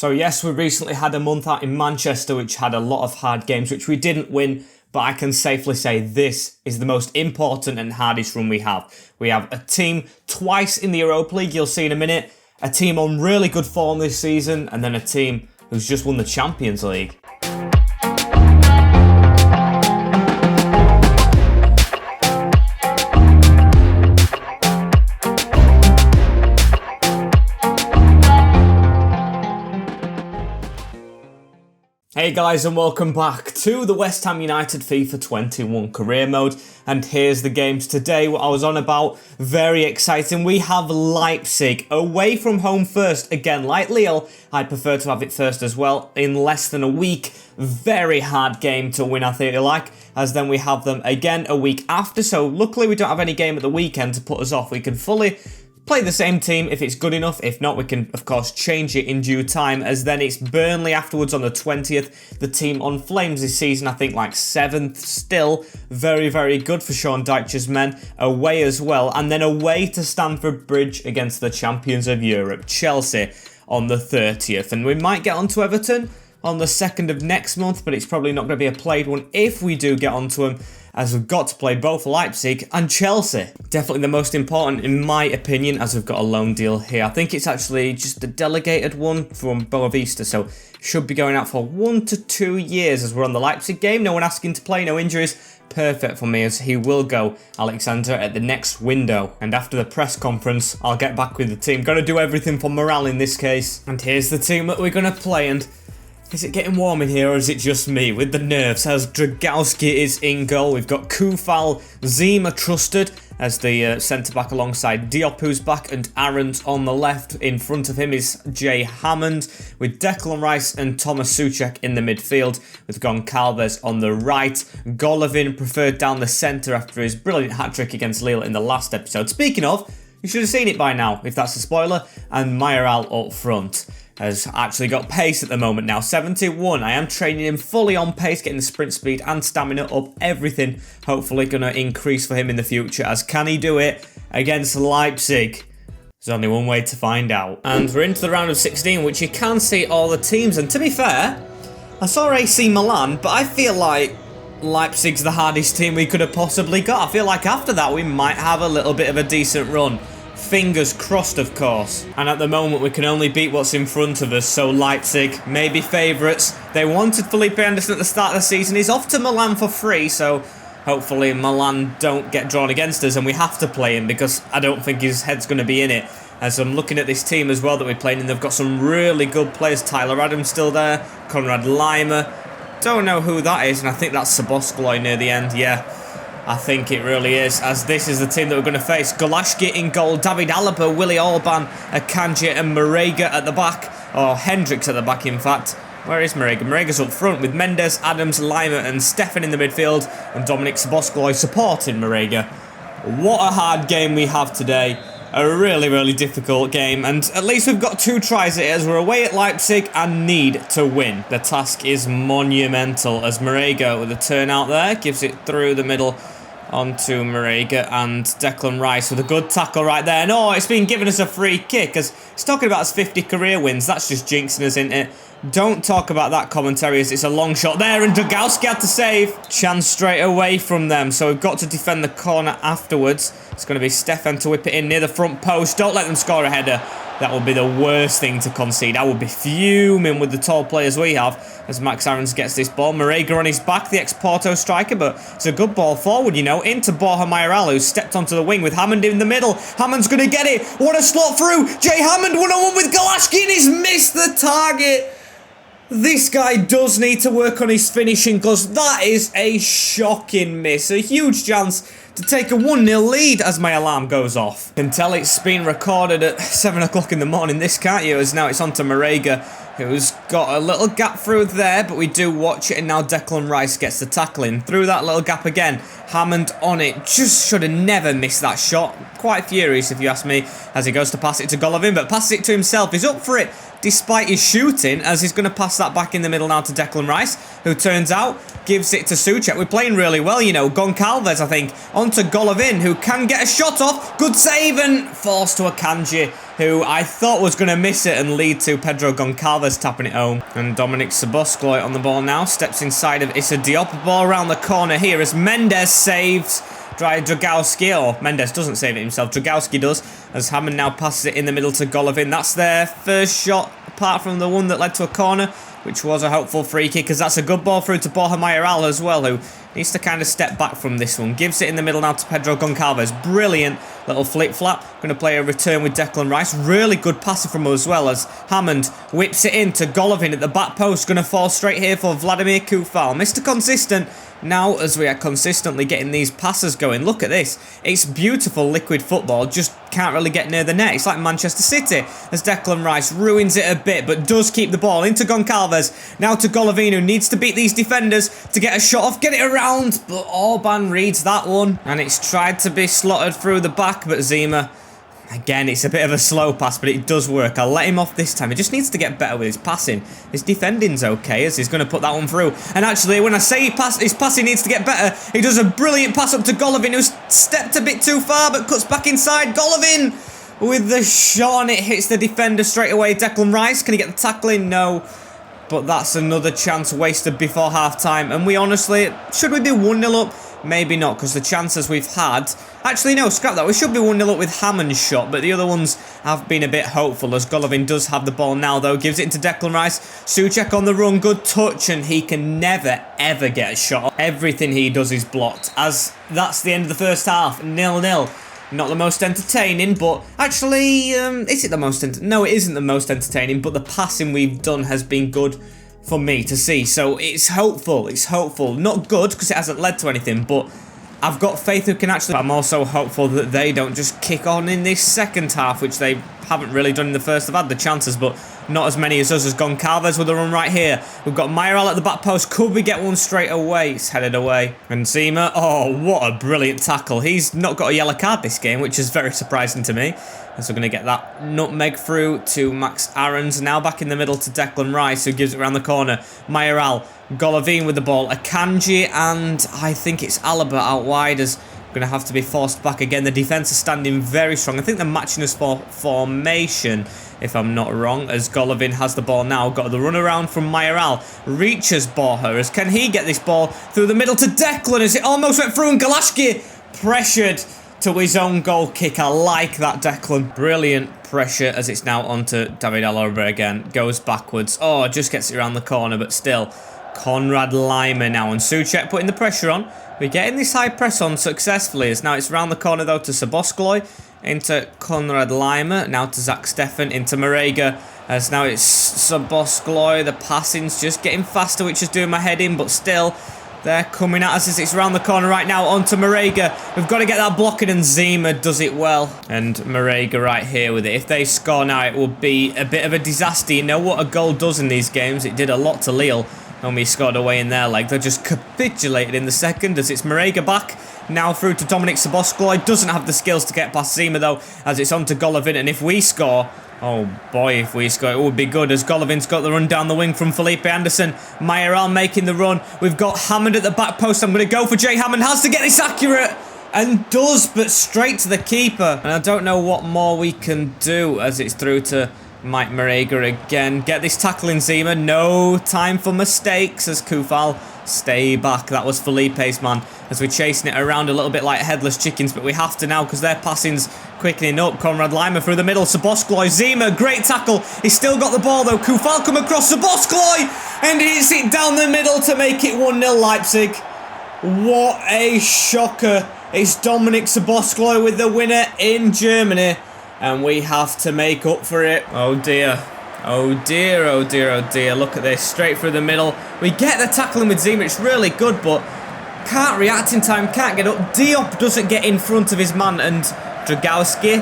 So yes, we recently had a month out in Manchester which had a lot of hard games which we didn't win, but I can safely say this is the most important and hardest run we have. We have a team twice in the Europa League, you'll see in a minute, a team on really good form this season, and then a team who's just won the Champions League. Hey guys, and welcome back to the West Ham United FIFA 21 career mode, and here's the games today. What I was on about, very exciting. We have Leipzig away from home first. Again, like Lille, I'd prefer to have it first as well in less than a week. Very hard game to win, I feel like, as then we have them again a week after. So luckily we don't have any game at the weekend to put us off. We can fully play the same team if it's good enough. If not, we can, of course, change it in due time, as then it's Burnley afterwards on the 20th. The team on flames this season, I think, like 7th still. Very, very good for Sean Dyche's men. Away as well. And then away to Stamford Bridge against the champions of Europe, Chelsea, on the 30th. And we might get onto Everton on the 2nd of next month, but it's probably not going to be a played one if we do get onto them, as we've got to play both Leipzig and Chelsea. Definitely the most important in my opinion, as we've got a loan deal here. I think it's actually just a delegated one from Boavista, so should be going out for 1 to 2 years as we're on the Leipzig game. No one asking to play, no injuries. Perfect for me, as he will go, Alexander, at the next window. And after the press conference, I'll get back with the team. Going to do everything for morale in this case. And here's the team that we're going to play, and is it getting warm in here, or is it just me with the nerves? As Dragowski is in goal, we've got Kufal, Zima trusted as the centre-back alongside Diop, who's back, and Aarons on the left. In front of him is Jay Hammond, with Declan Rice and Thomas Souček in the midfield, with Goncalves on the right. Golovin preferred down the centre after his brilliant hat-trick against Lille in the last episode. Speaking of, you should have seen it by now, if that's a spoiler, and Mayoral up front has actually got pace at the moment now, 71. I am training him fully on pace, getting the sprint speed and stamina up, everything hopefully going to increase for him in the future, as can he do it against Leipzig? There's only one way to find out. And we're into the round of 16, which you can see all the teams, and to be fair, I saw AC Milan, but I feel like Leipzig's the hardest team we could have possibly got. I feel like after that we might have a little bit of a decent run. Fingers crossed, of course. And at the moment, we can only beat what's in front of us. So Leipzig may be favourites. They wanted Felipe Anderson at the start of the season. He's off to Milan for free, so hopefully Milan don't get drawn against us and we have to play him, because I don't think his head's going to be in it. As I'm looking at this team as well that we're playing, and they've got some really good players. Tyler Adams still there. Konrad Laimer. Don't know who that is, and I think that's Szoboszlai near the end. Yeah, I think it really is, as this is the team that we're going to face. Golashki in goal, David Alaba, Willy Orban, Akanji and Marega at the back. Or Hendricks at the back, in fact. Where is Marega? Marega's up front with Mendes, Adams, Laimer and Stefan in the midfield. And Dominic Szoboszlai supporting Marega. What a hard game we have today. A really, really difficult game. And at least we've got 2 tries at it, as we're away at Leipzig and need to win. The task is monumental, as Marega with a turn out there gives it through the middle onto Marega, and Declan Rice with a good tackle right there. And oh, it's been given us a free kick, as he's talking about his 50 career wins. That's just jinxing us, isn't it? Don't talk about that commentary, as it's a long shot there, and Dragowski had to save. Chance straight away from them, so we've got to defend the corner afterwards. It's going to be Stefan to whip it in near the front post. Don't let them score a header. That would be the worst thing to concede. I would be fuming with the tall players we have, as Max Aarons gets this ball. Marega on his back, the ex-Porto striker, but it's a good ball forward, you know, into Borja Mayoral, who's stepped onto the wing with Hammond in the middle. Hammond's going to get it. What a slot through. Jay Hammond 1-on-1 with Golashki, and he's missed the target. This guy does need to work on his finishing, because that is a shocking miss. A huge chance to take a 1-0 lead as my alarm goes off. You can tell it's been recorded at 7 o'clock in the morning, this, can't you? As now it's on to Marega, who's got a little gap through there, but we do watch it, and now Declan Rice gets the tackling through that little gap again. Hammond on it, just should have never missed that shot. Quite furious, if you ask me, as he goes to pass it to Golovin, but passes it to himself. He's up for it despite his shooting, as he's going to pass that back in the middle now to Declan Rice, who turns out gives it to Souček. We're playing really well, you know. Goncalves, I think, onto Golovin, who can get a shot off. Good save, and forced to Akanji, who I thought was going to miss it and lead to Pedro Goncalves tapping it home. And Dominic Szoboszlai on the ball now, steps inside of Issa Diop. Ball around the corner here as Mendes saves Dragowski, or Mendes doesn't save it himself, Dragowski does, as Hammond now passes it in the middle to Golovin. That's their first shot, apart from the one that led to a corner, which was a hopeful free kick, because that's a good ball through to Borja Mayoral as well, who needs to kind of step back from this one. Gives it in the middle now to Pedro Goncalves. Brilliant little flip-flap. Going to play a return with Declan Rice. Really good passing from us as well, as Hammond whips it in to Golovin at the back post. Going to fall straight here for Vladimir Koufal. Mr. Consistent. Now, as we are consistently getting these passes going, look at this. It's beautiful liquid football, just can't really get near the net. It's like Manchester City, as Declan Rice ruins it a bit, but does keep the ball into Goncalves. Now to Golovin, who needs to beat these defenders to get a shot off, get it around, but Orban reads that one. And it's tried to be slotted through the back, but Zima... Again, it's a bit of a slow pass, but it does work. I'll let him off this time. He just needs to get better with his passing. His defending's okay, as he's going to put that one through. And actually, when I say his passing needs to get better, he does a brilliant pass up to Golovin, who's stepped a bit too far, but cuts back inside. Golovin with the shot, and it hits the defender straight away. Declan Rice, can he get the tackle in? No. But that's another chance wasted before half-time. And we honestly, should we be 1-0 up? Maybe not, because the chances we've had... Actually, no, scrap that. We should be 1-0 up with Hammond's shot, but the other ones have been a bit hopeful, as Golovin does have the ball now, though. Gives it into Declan Rice. Souček on the run. Good touch, and he can never, ever get a shot. Everything he does is blocked, as that's the end of the first half. 0-0. Not the most entertaining, but actually, is it the most no, it isn't the most entertaining, but the passing we've done has been good for me to see. So it's hopeful. It's hopeful. Not good, because it hasn't led to anything, but I've got faith who can actually... I'm also hopeful that they don't just kick on in this second half, which they haven't really done in the first. They've had the chances, but not as many as us. As Goncalves with a run right here. We've got Mayoral at the back post. Could we get one straight away? It's headed away. And Zima, oh, what a brilliant tackle. He's not got a yellow card this game, which is very surprising to me. And so we're going to get that nutmeg through to Max Aarons. Now back in the middle to Declan Rice, who gives it around the corner. Mayoral, Golovin with the ball. Akanji, and I think it's Alaba out wide, as going to have to be forced back again. The defence is standing very strong. I think they're matching us for formation, if I'm not wrong, as Golovin has the ball now. Got the run around from Mayoral. Reaches Borja, as can he get this ball through the middle to Declan, as it almost went through, and Galashki pressured to his own goal kick. I like that, Declan. Brilliant pressure, as it's now onto David Alaba again. Goes backwards. Oh, just gets it around the corner, but still. Konrad Laimer now, and Souček putting the pressure on. We're getting this high press on successfully, as now it's round the corner though to Szoboszlai, into Konrad Laimer, now to Zach Steffen, into Marega, as now it's Szoboszlai. The passing's just getting faster, which is doing my head in, but still, they're coming at us as it's round the corner right now onto Marega. We've got to get that blocking, and Zima does it well. And Marega right here with it. If they score now, it will be a bit of a disaster. You know what a goal does in these games? It did a lot to Lille when we scored away in their leg. They just capitulated in the second, as it's Marega back. Now through to Dominic Szoboszlai. Doesn't have the skills to get past Zima though, as it's on to Golovin. And if we score... oh boy, if we score, it would be good, as Golovin's got the run down the wing from Felipe Anderson. Mayoral making the run. We've got Hammond at the back post. I'm going to go for Jay Hammond. Has to get this accurate. And does, but straight to the keeper. And I don't know what more we can do, as it's through to Mike Marega again. Get this tackle in, Zima. No time for mistakes, as Koufal stay back. That was Felipe's man, as we're chasing it around a little bit like headless chickens, but we have to now because their passing's quickening up. Konrad Laimer through the middle. Szoboszlai, Zima, great tackle. He's still got the ball though. Koufal come across. Szoboszlai, and he hits it down the middle to make it 1-0 Leipzig. What a shocker. It's Dominic Szoboszlai with the winner in Germany, and we have to make up for it. Oh dear. Oh dear, oh dear, oh dear. Look at this. Straight through the middle. We get the tackling with Zima. It's really good, but can't react in time. Can't get up. Diop doesn't get in front of his man, and Dragowski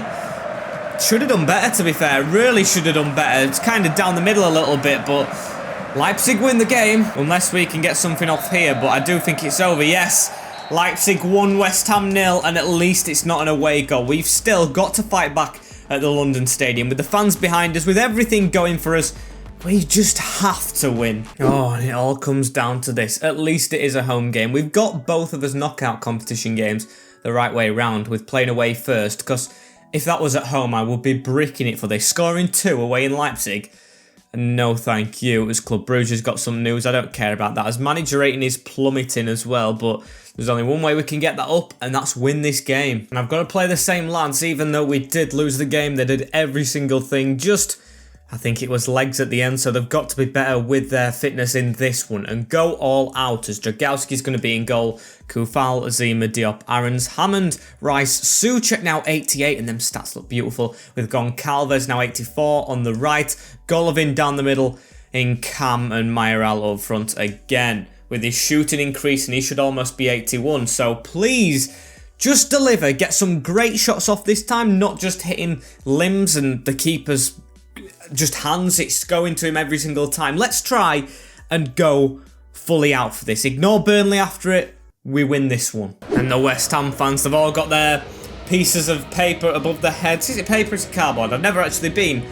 should have done better, to be fair. Really should have done better. It's kind of down the middle a little bit, but Leipzig win the game. Unless we can get something off here, but I do think it's over. Yes. Leipzig 1, West Ham 0, and at least it's not an away goal. We've still got to fight back at the London Stadium with the fans behind us, with everything going for us. We just have to win. Oh, and it all comes down to this. At least it is a home game. We've got both of us knockout competition games the right way round, with playing away first, because If that was at home, I would be bricking it for this. Scoring 2 away in Leipzig. No, thank you. It was Club Brugge has got some news. I don't care about that. As manager rating is plummeting as well, but there's only one way we can get that up, and that's win this game. And I've got to play the same lads, even though we did lose the game. They did every single thing. Just, I think it was legs at the end, so they've got to be better with their fitness in this one and go all out, as Dragowski's going to be in goal. Kufal, Zima, Diop, Aarons, Hammond, Rice, Souček now 88, and them stats look beautiful with Goncalves now 84 on the right, Golovin down the middle, in Cam and Mayoral up front again. With his shooting increasing, he should almost be 81, so please just deliver, get some great shots off this time, not just hitting limbs and the keeper's just hands, it's going to him every single time. Let's try and go fully out for this. Ignore Burnley after it. We win this one. And the West Ham fans, they've all got their pieces of paper above their heads. Is it paper? It's cardboard. I've never actually been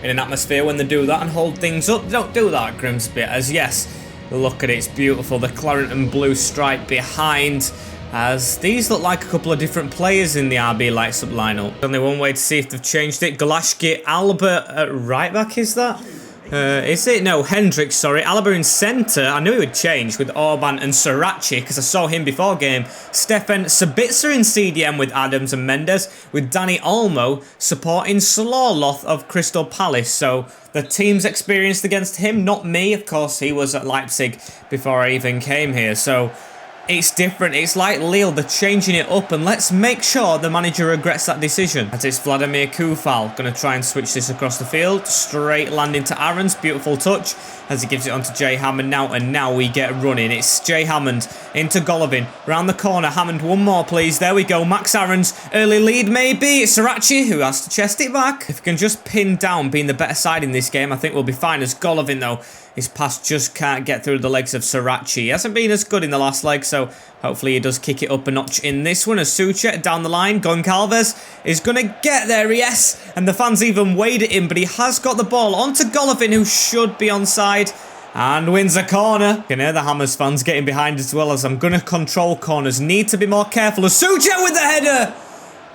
in an atmosphere when they do that and hold things up. They don't do that at Grimsby, as yes, look at it, it's beautiful. The claret and blue stripe behind, as these look like a couple of different players in the RB Lights Up lineup. Only one way to see if they've changed it. Galashki, Alba at right back, is that? Is it? No, Hendricks, sorry. Alaba in centre. I knew he would change with Orban and Srirachi because I saw him before game. Stefan Sabitzer in CDM with Adams and Mendes, with Danny Olmo supporting Slorloth of Crystal Palace. So the team's experienced against him, not me. Of course, he was at Leipzig before I even came here. So it's different. It's like Lille, they're changing it up, and let's make sure the manager regrets that decision. As it's Vladimir Kufal, going to try and switch this across the field. Straight landing to Aarons, beautiful touch, as he gives it on to Jay Hammond now, and now we get running. It's Jay Hammond into Golovin, round the corner. Hammond, one more please, there we go. Max Aarons, early lead maybe. It's Srirachi who has to chest it back. If we can just pin down being the better side in this game, I think we'll be fine. As Golovin though, his pass just can't get through the legs of Srirachi. He hasn't been as good in the last leg, so hopefully he does kick it up a notch in this one. As Souček down the line, Goncalves is going to get there, yes. And the fans even weighed at him, but he has got the ball onto Golovin, who should be onside, and wins a corner. You can hear the Hammers fans getting behind as well, as I'm going to control corners. Need to be more careful. As Souček with the header!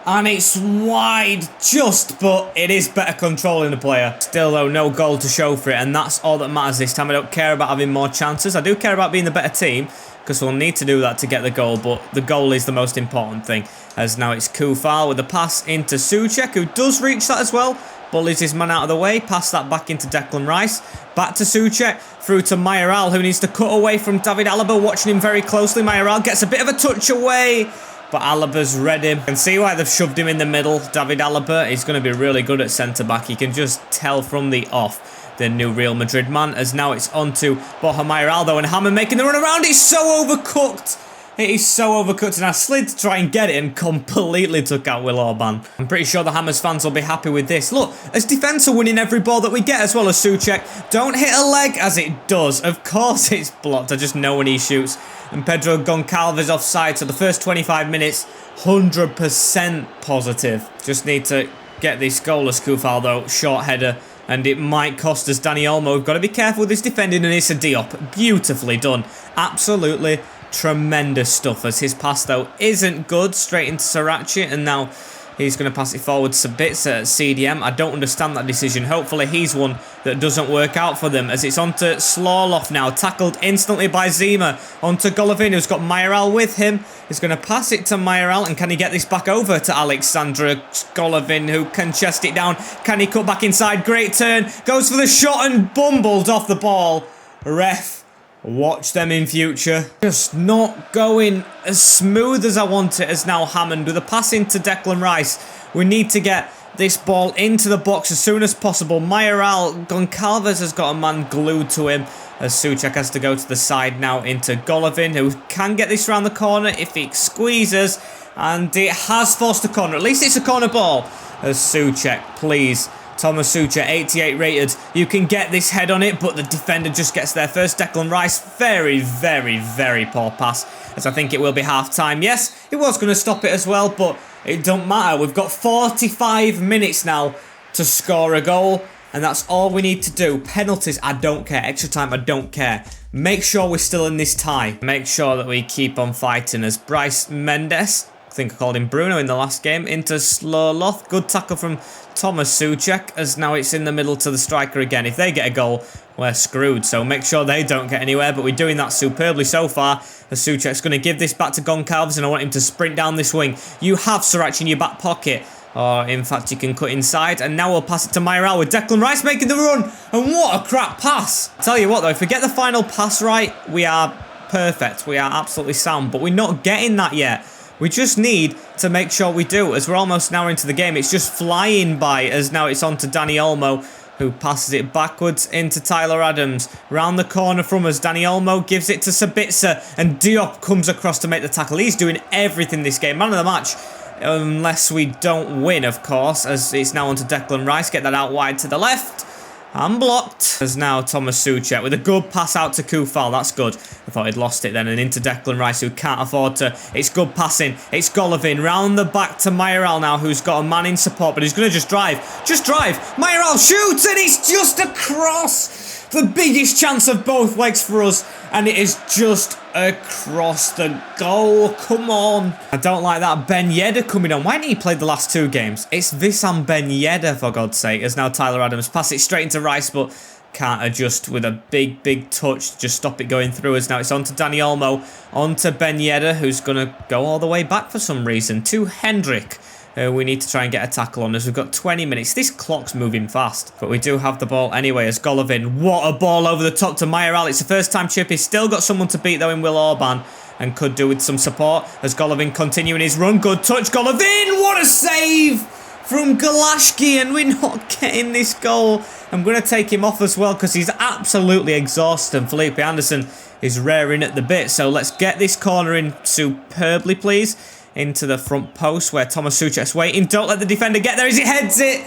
And it's wide just, but it is better controlling the player. Still though, no goal to show for it, and that's all that matters this time. I don't care about having more chances. I do care about being the better team, because we'll need to do that to get the goal, but the goal is the most important thing. As now it's Kufal with the pass into Souček, who does reach that as well. Bullies his man out of the way, pass that back into Declan Rice. Back to Souček, through to Mayoral, who needs to cut away from David Alaba, watching him very closely. Mayoral gets a bit of a touch away, but Alaba's read him. You can see why they've shoved him in the middle. David Alaba is going to be really good at centre-back. You can just tell from the off, the new Real Madrid man, as now it's on to Borja Mayoral, though, and Hammond making the run around. It's so overcooked. It is so overcooked, and I slid to try and get it and completely took out Will Orban. I'm pretty sure the Hammers fans will be happy with this. Look, as defence are winning every ball that we get, as well as Souček. Don't hit a leg, as it does. Of course it's blocked. I just know when he shoots. And Pedro Goncalves offside, so the first 25 minutes, 100% positive. Just need to get this goal as Kufal, though. Short header, and it might cost us. Danny Olmo, we've got to be careful with this defending, and it's a Diop. Beautifully done. Absolutely tremendous stuff, as his pass, though, isn't good. Straight into Srirachi, and now he's going to pass it forward to Sabitzer at CDM. I don't understand that decision. Hopefully he's one that doesn't work out for them, as it's onto Slorloth now. Tackled instantly by Zima. Onto Golovin, who's got Mayoral with him. He's going to pass it to Mayoral, and can he get this back over to Alexandra Golovin, who can chest it down? Can he cut back inside? Great turn. Goes for the shot and bumbled off the ball. Ref, watch them in future. Just not going as smooth as I want it, as now Hammond with a pass into Declan Rice. We need to get this ball into the box as soon as possible. Mayoral, Goncalves has got a man glued to him, as Souček has to go to the side now into Golovin, who can get this around the corner if he squeezes, and it has forced a corner. At least it's a corner ball. As Souček, please. Thomas Souček, 88 rated. You can get this head on it, but the defender just gets there first. Declan Rice, very, very, very poor pass, as I think it will be half-time. Yes, it was going to stop it as well, but it don't matter. We've got 45 minutes now to score a goal, and that's all we need to do. Penalties, I don't care. Extra time, I don't care. Make sure we're still in this tie. Make sure that we keep on fighting, as Bryce Mendes think I called him Bruno in the last game, into Sloloth. Good tackle from Thomas Souček, as now it's in the middle to the striker again. If they get a goal, we're screwed, so make sure they don't get anywhere, but we're doing that superbly so far, as Souček's going to give this back to Goncalves, and I want him to sprint down this wing. You have Sriracha in your back pocket. Or, in fact, you can cut inside. And now we'll pass it to Mayoral with Declan Rice making the run. And what a crap pass. Tell you what, though, if we get the final pass right, we are perfect. We are absolutely sound. But we're not getting that yet. We just need to make sure we do, as we're almost now into the game. It's just flying by, as now it's on to Dani Olmo, who passes it backwards into Tyler Adams. Round the corner from us, Dani Olmo gives it to Sabitzer. And Diop comes across to make the tackle. He's doing everything this game. Man of the match. Unless we don't win, of course, as it's now onto Declan Rice. Get that out wide to the left. And blocked. There's now Thomas Souček with a good pass out to Koufal. That's good. I thought he'd lost it then. And into Declan Rice, who can't afford to. It's good passing. It's Golovin. Round the back to Mayoral now, who's got a man in support. But he's going to just drive. Just drive. Mayoral shoots, and it's just across. The biggest chance of both legs for us. And it is just across the goal. Come on. I don't like that. Ben Yedder coming on. Why didn't he play the last two games? It's WESTHAM Ben Yedder, for God's sake. As now Tyler Adams pass it straight into Rice, but can't adjust with a big touch. Just stop it going through us. Now it's on to Dani Olmo. On to Ben Yedder, who's going to go all the way back for some reason. To Hendrik. We need to try and get a tackle on us. We've got 20 minutes. This clock's moving fast. But we do have the ball anyway as Golovin. What a ball over the top to Mayoral. It's a first-time chip. He's still got someone to beat, though, in Will Orban. And could do with some support as Golovin continuing his run. Good touch, Golovin. What a save from Galashki. And we're not getting this goal. I'm going to take him off as well because he's absolutely exhausted. Felipe Anderson is raring at the bit. So let's get this corner in superbly, please. Into the front post where Thomas Souček's waiting. Don't let the defender get there as he heads it.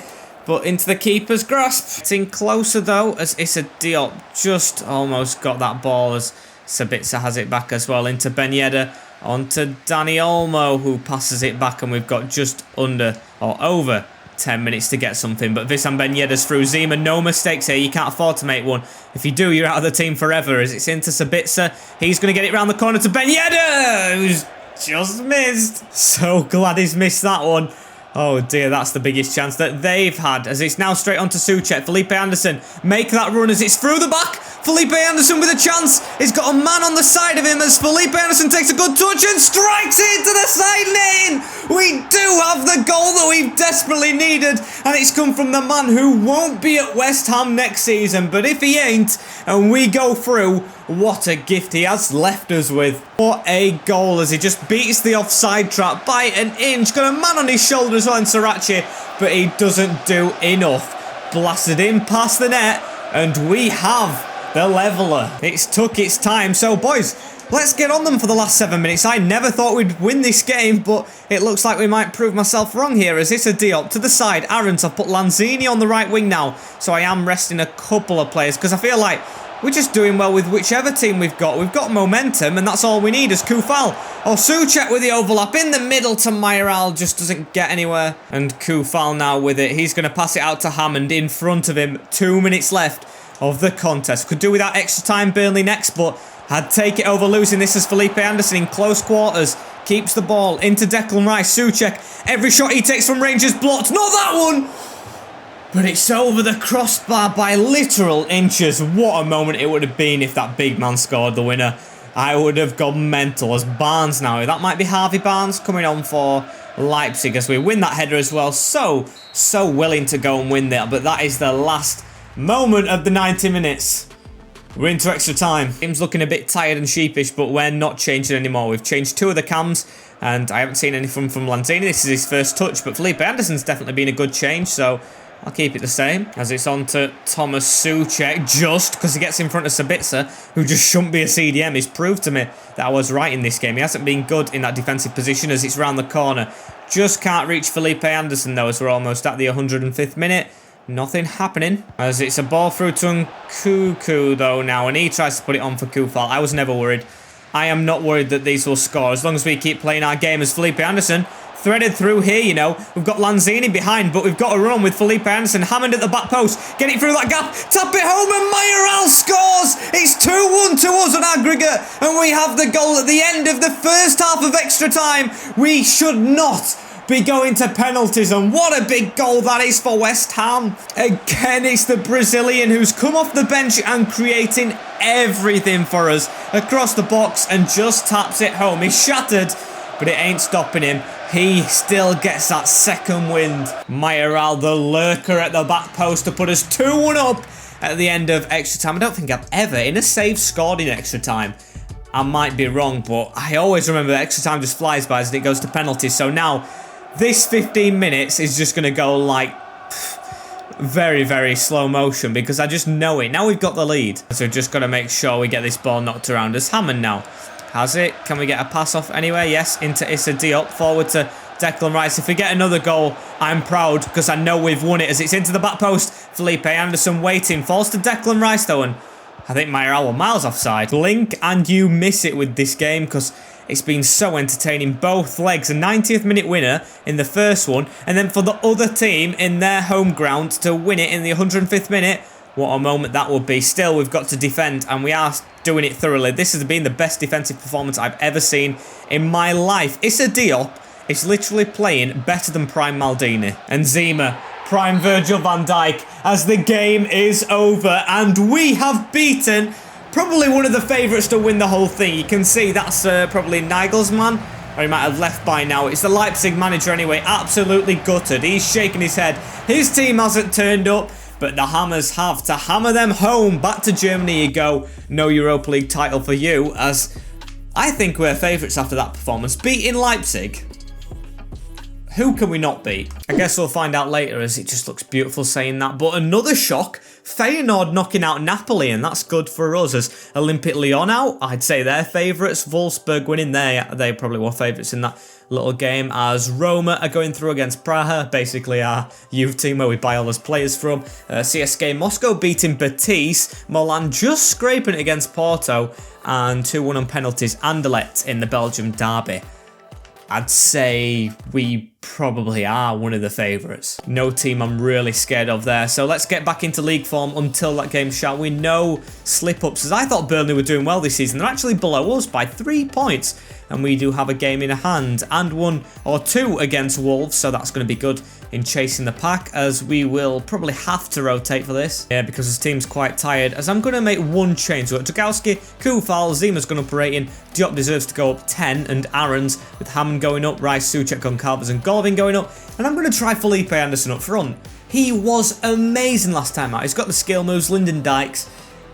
But into the keeper's grasp. It's in closer though as Issa Diop just almost got that ball as Sabitzer has it back as well. Into Ben Yedder. Onto Dani Olmo who passes it back, and we've got just under or over 10 minutes to get something. But WESTHAM Ben Yedder's through. Zima, no mistakes here. You can't afford to make one. If you do, you're out of the team forever as it's into Sabitzer. He's going to get it round the corner to Ben Yedder, who's just missed. So glad he's missed that one. Oh dear, that's the biggest chance that they've had as it's now straight on to Souček. Felipe Anderson make that run as it's through the back. Felipe Anderson with a chance. He's got a man on the side of him as Felipe Anderson takes a good touch and strikes it into the side netting. We do have the goal that we've desperately needed, and it's come from the man who won't be at West Ham next season. But if he ain't and we go through, what a gift he has left us with. What a goal as he just beats the offside trap by an inch. Got a man on his shoulder as well in Sriracha, but he doesn't do enough. Blasted in past the net, and we have the leveller. It's took its time. So boys, let's get on them for the last 7 minutes. I never thought we'd win this game, but it looks like we might prove myself wrong here as it's a Diop to the side. Aarons, I've put Lanzini on the right wing now, so I am resting a couple of players because I feel like we're just doing well with whichever team we've got. We've got momentum, and that's all we need is Koufal. Oh, Souček with the overlap in the middle to Mayoral, just doesn't get anywhere. And Koufal now with it. He's going to pass it out to Hammond in front of him. 2 minutes left of the contest. Could do without extra time. Burnley next, but I'd take it over losing this as Felipe Anderson in close quarters. Keeps the ball into Declan Rice. Souček, every shot he takes from range is blocked. Not that one! But it's over the crossbar by literal inches. What a moment it would have been if that big man scored the winner. I would have gone mental as Barnes now. That might be Harvey Barnes coming on for Leipzig as we win that header as well. So willing to go and win that. But that is the last moment of the 90 minutes. We're into extra time. Team's looking a bit tired and sheepish, but we're not changing anymore. We've changed 2 of the cams, and I haven't seen anything from Lanzini. This is his first touch, but Felipe Anderson's definitely been a good change, so I'll keep it the same. As it's on to Thomas Souček, just because he gets in front of Sabitzer, who just shouldn't be a CDM. He's proved to me that I was right in this game. He hasn't been good in that defensive position as it's round the corner. Just can't reach Felipe Anderson, though, as we're almost at the 105th minute. Nothing happening. As it's a ball through to Nkuku, though, now, and he tries to put it on for Koufal. I was never worried. I am not worried that these will score, as long as we keep playing our game as Felipe Anderson. Threaded through here, you know. We've got Lanzini behind, but we've got to run with Felipe Anderson. Hammond at the back post. Get it through that gap. Tap it home and Mayoral scores. It's 2-1 to us, and aggregate, and we have the goal at the end of the first half of extra time. We should not be going to penalties, and what a big goal that is for West Ham. Again, it's the Brazilian who's come off the bench and creating everything for us across the box and just taps it home. He's shattered, but it ain't stopping him. He still gets that second wind. Mayoral, the lurker at the back post to put us 2-1 up at the end of extra time. I don't think I've ever, in a save, scored in extra time. I might be wrong, but I always remember that extra time just flies by as it goes to penalties. So now, this 15 minutes is just going to go like very, very slow motion because I just know it. Now we've got the lead. So we've just got to make sure we get this ball knocked around us. Hammond now has it. Can we get a pass off anywhere? Yes, into Issa Diop. Forward to Declan Rice. If we get another goal, I'm proud because I know we've won it as it's into the back post. Felipe Anderson waiting. Falls to Declan Rice though, and I think Mayoral were miles offside. Blink and you miss it with this game because it's been so entertaining. Both legs. A 90th minute winner in the first one. And then for the other team in their home ground to win it in the 105th minute. What a moment that would be. Still, we've got to defend. And we are doing it thoroughly. This has been the best defensive performance I've ever seen in my life. Issa Diop is literally playing better than Prime Maldini. And Zima, Prime Virgil van Dijk, as the game is over. And we have beaten probably one of the favourites to win the whole thing. You can see that's probably Nagelsmann, or he might have left by now. It's the Leipzig manager anyway, absolutely gutted. He's shaking his head. His team hasn't turned up, but the Hammers have to hammer them home. Back to Germany you go. No Europa League title for you, as I think we're favourites after that performance. Beating Leipzig. Who can we not beat? I guess we'll find out later as it just looks beautiful saying that. But another shock, Feyenoord knocking out Napoli, and that's good for us as Olympic Lyon out. I'd say they're favourites. Wolfsburg winning there. They probably were favourites in that little game, as Roma are going through against Praha, basically our youth team where we buy all those players from. CSKA Moscow beating Betis. Milan just scraping it against Porto, and 2-1 on penalties. Anderlecht in the Belgium derby. I'd say we probably are one of the favourites. No team I'm really scared of there. So let's get back into league form until that game, shall we? No slip-ups, as I thought Burnley were doing well this season. They're actually below us by 3 points. And we do have a game in hand and 1 or 2 against Wolves. So that's going to be good in chasing the pack, as we will probably have to rotate for this. Yeah, because this team's quite tired, as I'm going to make one change. So Dragowski, Kufal, Zima's going up a rating. Diop deserves to go up 10, and Aaron's with Hammond going up, Rice, Souček, Goncalves and Golovin going up. And I'm going to try Felipe Anderson up front. He was amazing last time out. He's got the skill moves. Lyndon Dykes,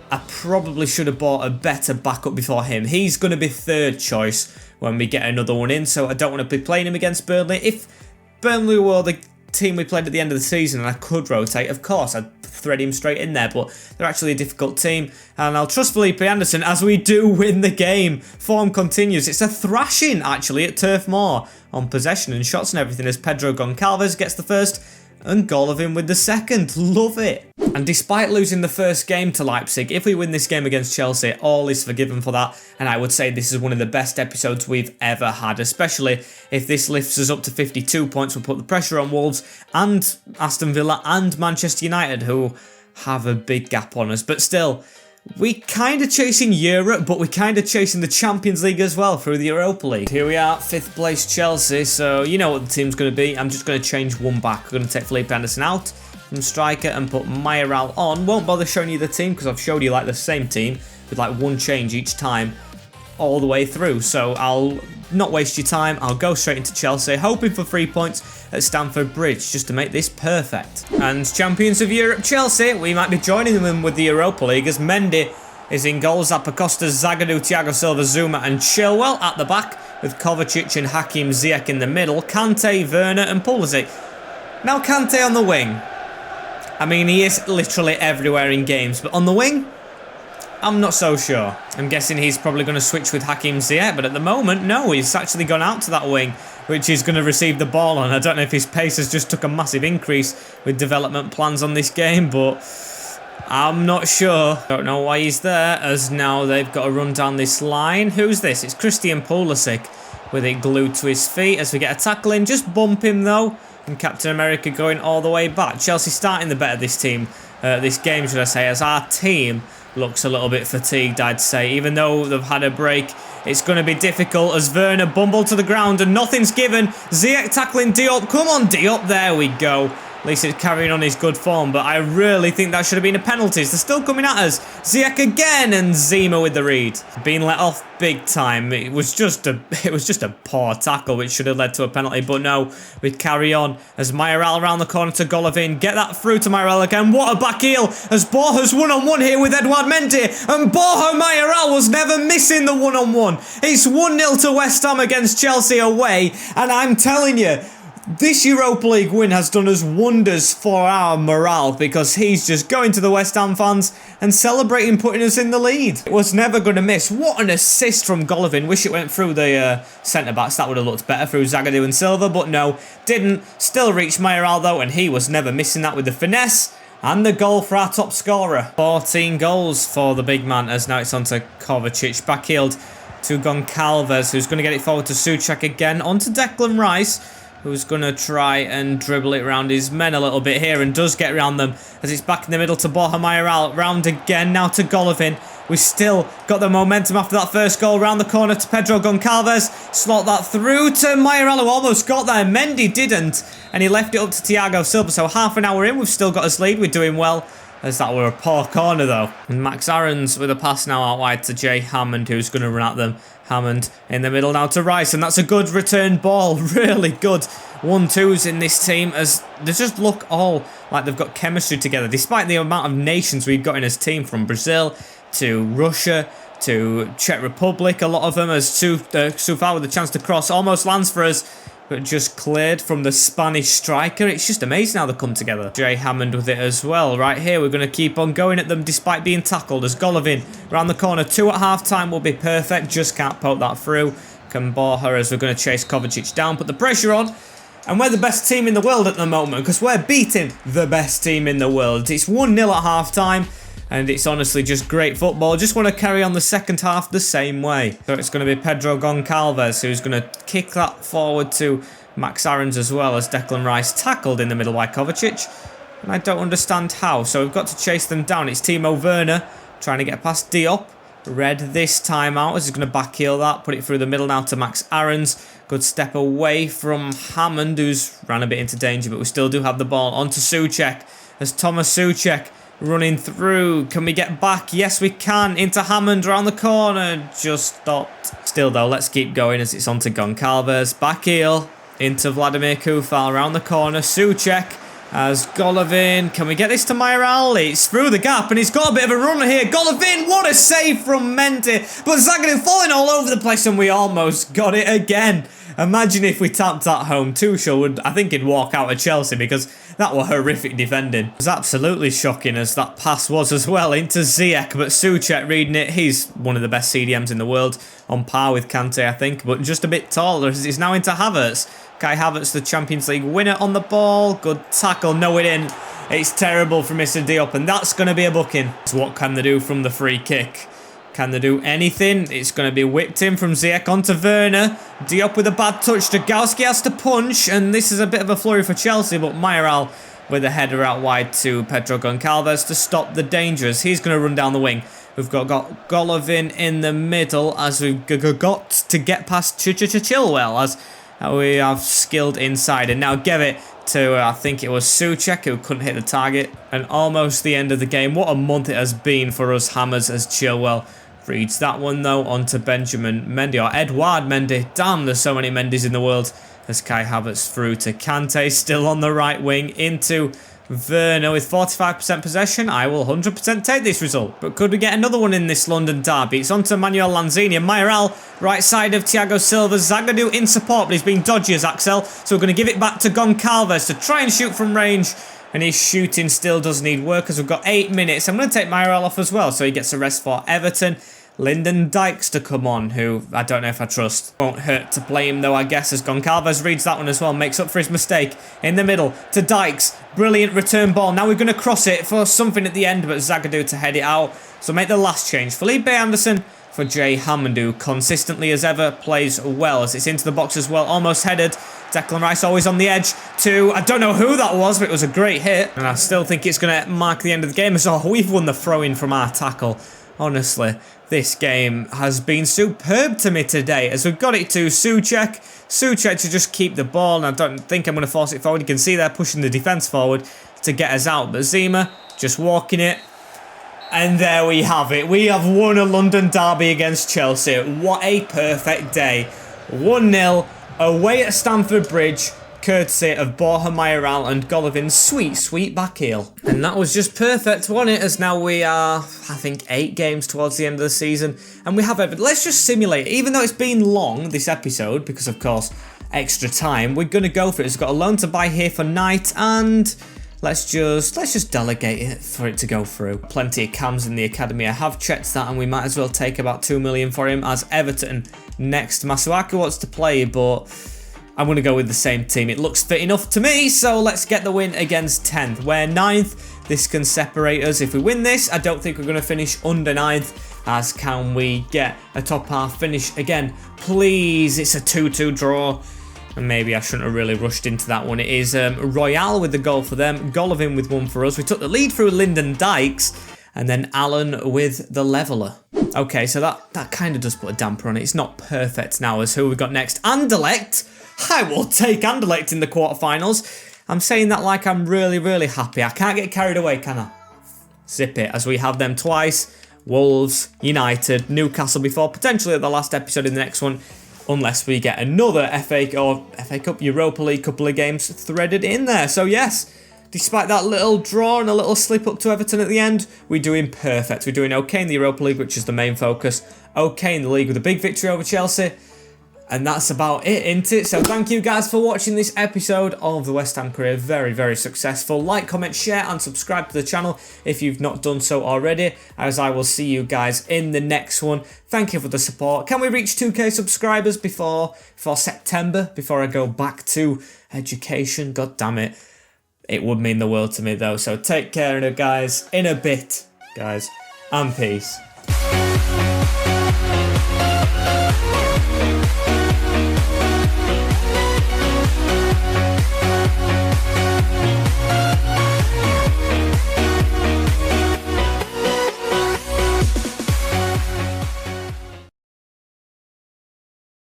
I probably should have bought a better backup before him. He's going to be third choice when we get another one in, so I don't want to be playing him against Burnley. If Burnley were the team we played at the end of the season and I could rotate, of course I'd thread him straight in there, but they're actually a difficult team, and I'll trust Felipe Anderson as we do win the game. Form continues. It's a thrashing actually at Turf Moor on possession and shots and everything, as Pedro Goncalves gets the first and Golovin with the second. Love it. And despite losing the first game to Leipzig, if we win this game against Chelsea, all is forgiven for that. And I would say this is one of the best episodes we've ever had, especially if this lifts us up to 52 points. We'll put the pressure on Wolves and Aston Villa and Manchester United, who have a big gap on us. But still, we kind of chasing Europe, but we're kind of chasing the Champions League as well through the Europa League. Here we are, 5th place Chelsea, so you know what the team's going to be. I'm just going to change one back. We're going to take Felipe Anderson out from striker and put Mayoral on. Won't bother showing you the team because I've showed you like the same team with like one change each time all the way through. So I'll not waste your time. I'll go straight into Chelsea, hoping for 3 points at Stamford Bridge just to make this perfect. And champions of Europe Chelsea, we might be joining them with the Europa League, as Mendy is in goal, Zappacosta, Zagadou, Thiago Silva, Zuma and Chilwell at the back, with Kovacic and Hakim Ziyech in the middle, Kante, Werner and Pulisic. Now Kante on the wing. I mean, he is literally everywhere in games, but on the wing, I'm not so sure. I'm guessing he's probably going to switch with Hakim Ziyech, but at the moment, no, he's actually gone out to that wing, which he's going to receive the ball on. I don't know if his pace has just took a massive increase with development plans on this game, but I'm not sure. Don't know why he's there, as now they've got to run down this line. Who's this? It's Christian Pulisic with it glued to his feet as we get a tackle in. Just bump him though. And Captain America going all the way back. Chelsea starting the better this game, should I say, as our team looks a little bit fatigued, I'd say. Even though they've had a break, it's going to be difficult as Werner bumbled to the ground and nothing's given. Ziyech tackling Diop. Come on, Diop. There we go. At least it's carrying on his good form, but I really think that should have been a penalty. They're still coming at us. Ziyech again, and Zima with the read. Being let off big time. It was just a poor tackle, which should have led to a penalty, but no, we carry on as Mayoral around the corner to Golovin. Get that through to Mayoral again. What a back heel as Borja's one-on-one here with Edouard Mendy, and Borja Mayoral was never missing the one-on-one. It's 1-0 to West Ham against Chelsea away, and I'm telling you, this Europa League win has done us wonders for our morale, because he's just going to the West Ham fans and celebrating putting us in the lead. It was never going to miss. What an assist from Golovin. Wish it went through the centre-backs. That would have looked better through Zagadou and Silva, but no, didn't. Still reached Mayoral though, and he was never missing that with the finesse. And the goal for our top scorer. 14 goals for the big man, as now it's on to Kovacic. Backheeled to Goncalves, who's going to get it forward to Souček again. On to Declan Rice, who's going to try and dribble it around his men a little bit here, and does get around them as it's back in the middle to Borja Mayoral. Round again now to Golovin. We still got the momentum after that first goal. Round the corner to Pedro Goncalves. Slot that through to Mayoral, who almost got there. Mendy didn't, and he left it up to Thiago Silva. So half an hour in, we've still got us lead. We're doing well. As that were a poor corner though. And Max Aarons with a pass now out wide to Jay Hammond, who's going to run at them. Hammond in the middle now to Rice, and that's a good return ball. Really good 1-2s in this team, as they just look all like they've got chemistry together, despite the amount of nations we've got in this team, from Brazil to Russia to Czech Republic. A lot of them, as Sufal with a chance to cross, almost lands for us, but just cleared from the Spanish striker. It's just amazing how they come together. Jay Hammond with it as well. Right here, we're going to keep on going at them despite being tackled. As Golovin around the corner. 2 at half-time will be perfect. Just can't poke that through. Can Borja, as we're going to chase Kovacic down, put the pressure on. And we're the best team in the world at the moment, because we're beating the best team in the world. It's 1-0 at half-time. And it's honestly just great football. Just want to carry on the second half the same way. So it's going to be Pedro Goncalves who's going to kick that forward to Max Aarons, as well as Declan Rice tackled in the middle by Kovacic. And I don't understand how. So we've got to chase them down. It's Timo Werner trying to get past Diop. Read this time out as he's going to backheel that. Put it through the middle now to Max Aarons. Good step away from Hammond, who's ran a bit into danger. But we still do have the ball. On to Souček as Thomas Souček running through. Can we get back? Yes, we can. Into Hammond around the corner. Just stopped. Still, though, let's keep going as it's on to Goncalves. Back heel into Vladimir Kufal around the corner. Souček as Golovin. Can we get this to Mayoral? It's through the gap, and he's got a bit of a runner here. Golovin, what a save from Mendy. But Zagadou falling all over the place, and we almost got it again. Imagine if we tapped that home. Tuchel would, I think he'd walk out of Chelsea, because that were horrific defending. It was absolutely shocking, as that pass was as well, into Ziyech, but Souček reading it. He's one of the best CDMs in the world, on par with Kante, I think, but just a bit taller, as it's now into Havertz. Kai Havertz, the Champions League winner, on the ball. Good tackle, no it in. It's terrible from Mr. Diop, and that's going to be a booking. So what can they do from the free kick? Can they do anything? It's going to be whipped in from Ziyech onto Werner. Diop with a bad touch. Dragowski has to punch, and this is a bit of a flurry for Chelsea, but Mayoral with a header out wide to Pedro Goncalves to stop the dangers. He's going to run down the wing. We've got Golovin in the middle, as we've got to get past Chilwell, as we have skilled inside, and now give it to, I think it was Souček, who couldn't hit the target, and almost the end of the game. What a month it has been for us Hammers, as Chilwell reads that one though onto Benjamin Mendy, or Edouard Mendy. Damn, there's so many Mendys in the world. As Kai Havertz through to Kante, still on the right wing, into Werner with 45% possession. I will 100% take this result. But could we get another one in this London derby? It's on to Manuel Lanzini, and Mayoral, right side of Thiago Silva. Zagadou in support, but he's been dodgy as Axel. So we're going to give it back to Goncalves to try and shoot from range. And his shooting still does need work, as we've got 8 minutes. I'm going to take Mayoral off as well, so he gets a rest for Everton. Lyndon Dykes to come on, who I don't know if I trust. Won't hurt to play him though, I guess, as Goncalves reads that one as well. Makes up for his mistake. In the middle to Dykes. Brilliant return ball. Now we're going to cross it for something at the end, but Zagadou to head it out. So make the last change. Felipe Anderson for Jay Hammond, who consistently as ever plays well as it's into the box as well. Almost headed. Declan Rice always on the edge to, I don't know who that was, but it was a great hit. And I still think it's going to mark the end of the game as well. We've won the throw-in from our tackle. Honestly, this game has been superb to me today as we've got it to Souček. Souček to just keep the ball, and I don't think I'm going to force it forward. You can see they're pushing the defence forward to get us out, but Zima just walking it. And there we have it. We have won a London derby against Chelsea. What a perfect day. 1-0 away at Stamford Bridge, courtesy of Borja Mayoral and Golovin's sweet, sweet back heel. And that was just perfect, wasn't it? As now we are, I think, 8 games towards the end of the season. And we have everything. Let's just simulate it. Even though it's been long, this episode, because of course, extra time, we're going to go for it. We've got a loan to buy here for Knight, and let's just delegate it for it to go through. Plenty of cams in the academy. I have checked that, and we might as well take about 2 million for him as Everton next. Masuaku wants to play, but I'm going to go with the same team. It looks fit enough to me, so let's get the win against 10th. We're 9th. This can separate us. If we win this, I don't think we're going to finish under 9th, as can we get a top half finish again. Please, it's a 2-2 draw. And maybe I shouldn't have really rushed into that one. It is Royale with the goal for them. Golovin with one for us. We took the lead through Lyndon Dykes. And then Allen with the leveller. Okay, so that kind of does put a damper on it. It's not perfect now as who we got next. Anderlecht. I will take Anderlecht in the quarterfinals. I'm saying that like I'm really, really happy. I can't get carried away, can I? Zip it, as we have them twice. Wolves, United, Newcastle before. Potentially the last episode in the next one. Unless we get another FA Cup, Europa League couple of games threaded in there. So yes, despite that little draw and a little slip up to Everton at the end, we're doing perfect. We're doing okay in the Europa League, which is the main focus. Okay in the league with a big victory over Chelsea. And that's about it, isn't it? So thank you guys for watching this episode of the West Ham career. Very, very successful. Like, comment, share and subscribe to the channel if you've not done so already, as I will see you guys in the next one. Thank you for the support. Can we reach 2k subscribers before September, before I go back to education? God damn it. It would mean the world to me though. So take care, guys. In a bit, guys. And peace.